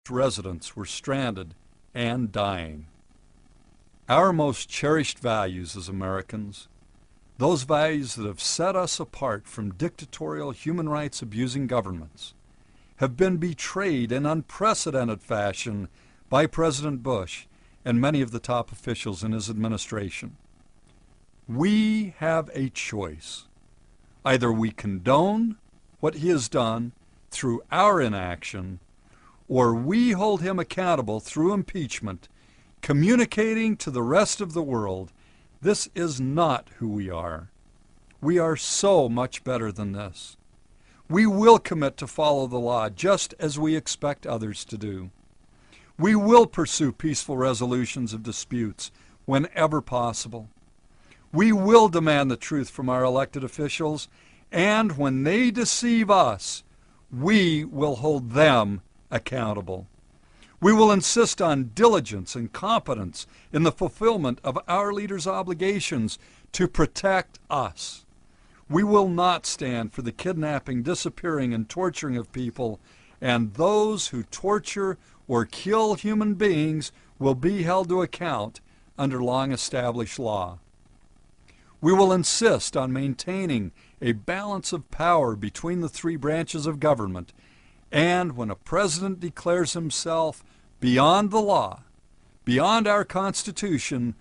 residents were stranded and dying. Our most cherished values as Americans, those values that have set us apart from dictatorial, human rights abusing governments, have been betrayed in unprecedented fashion by President Bush and many of the top officials in his administration. We have a choice. Either we condone what he has done through our inaction, or we hold him accountable through impeachment, communicating to the rest of the world, this is not who we are. We are so much better than this. We will commit to follow the law just as we expect others to do. We will pursue peaceful resolutions of disputes whenever possible. We will demand the truth from our elected officials, and when they deceive us, we will hold them accountable. We will insist on diligence and competence in the fulfillment of our leaders' obligations to protect us. We will not stand for the kidnapping, disappearing, and torturing of people, and those who torture or kill human beings will be held to account under long-established law. We will insist on maintaining a balance of power between the three branches of government, and when a president declares himself beyond the law, beyond our Constitution,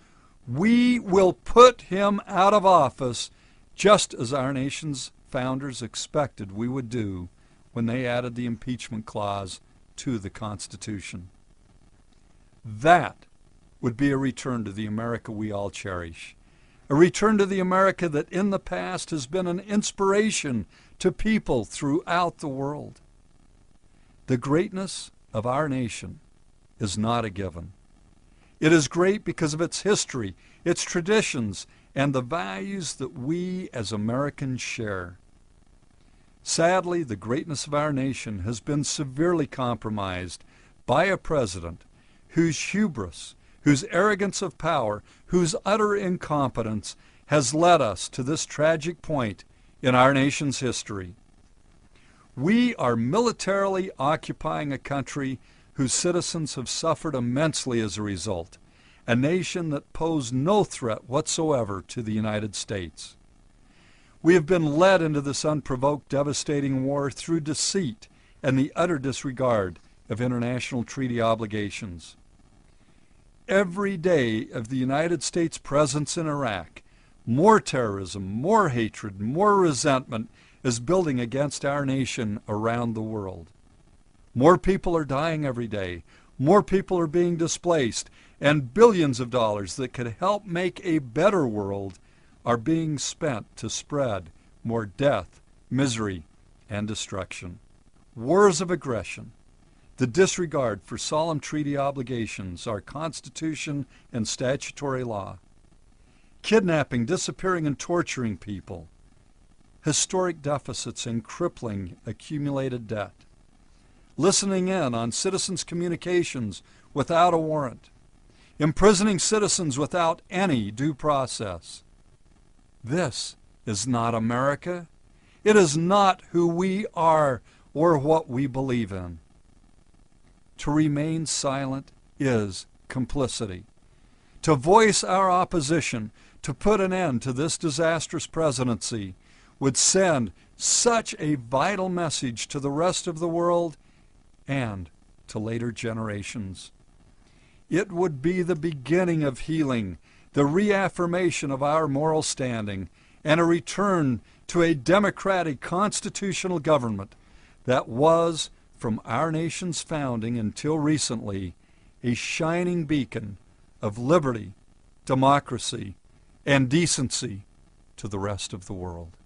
we will put him out of office just as our nation's founders expected we would do when they added the impeachment clause to the Constitution. That would be a return to the America we all cherish, a return to the America that in the past has been an inspiration to people throughout the world. The greatness of our nation is not a given. It is great because of its history, its traditions, and the values that we as Americans share. Sadly, the greatness of our nation has been severely compromised by a president whose hubris, whose arrogance of power, whose utter incompetence has led us to this tragic point in our nation's history. We are militarily occupying a country whose citizens have suffered immensely as a result, a nation that posed no threat whatsoever to the United States. We have been led into this unprovoked, devastating war through deceit and the utter disregard of international treaty obligations. Every day of the United States presence in Iraq, more terrorism, more hatred, more resentment is building against our nation around the world. More people are dying every day. More people are being displaced, and billions of dollars that could help make a better world are being spent to spread more death, misery, and destruction. Wars of aggression, the disregard for solemn treaty obligations, our Constitution and statutory law, kidnapping, disappearing, and torturing people, historic deficits and crippling accumulated debt, listening in on citizens' communications without a warrant, imprisoning citizens without any due process. This is not America. It is not who we are or what we believe in. To remain silent is complicity. To voice our opposition, to put an end to this disastrous presidency, would send such a vital message to the rest of the world and to later generations. It would be the beginning of healing, the reaffirmation of our moral standing, and a return to a democratic constitutional government that was, from our nation's founding until recently, a shining beacon of liberty, democracy, and decency to the rest of the world.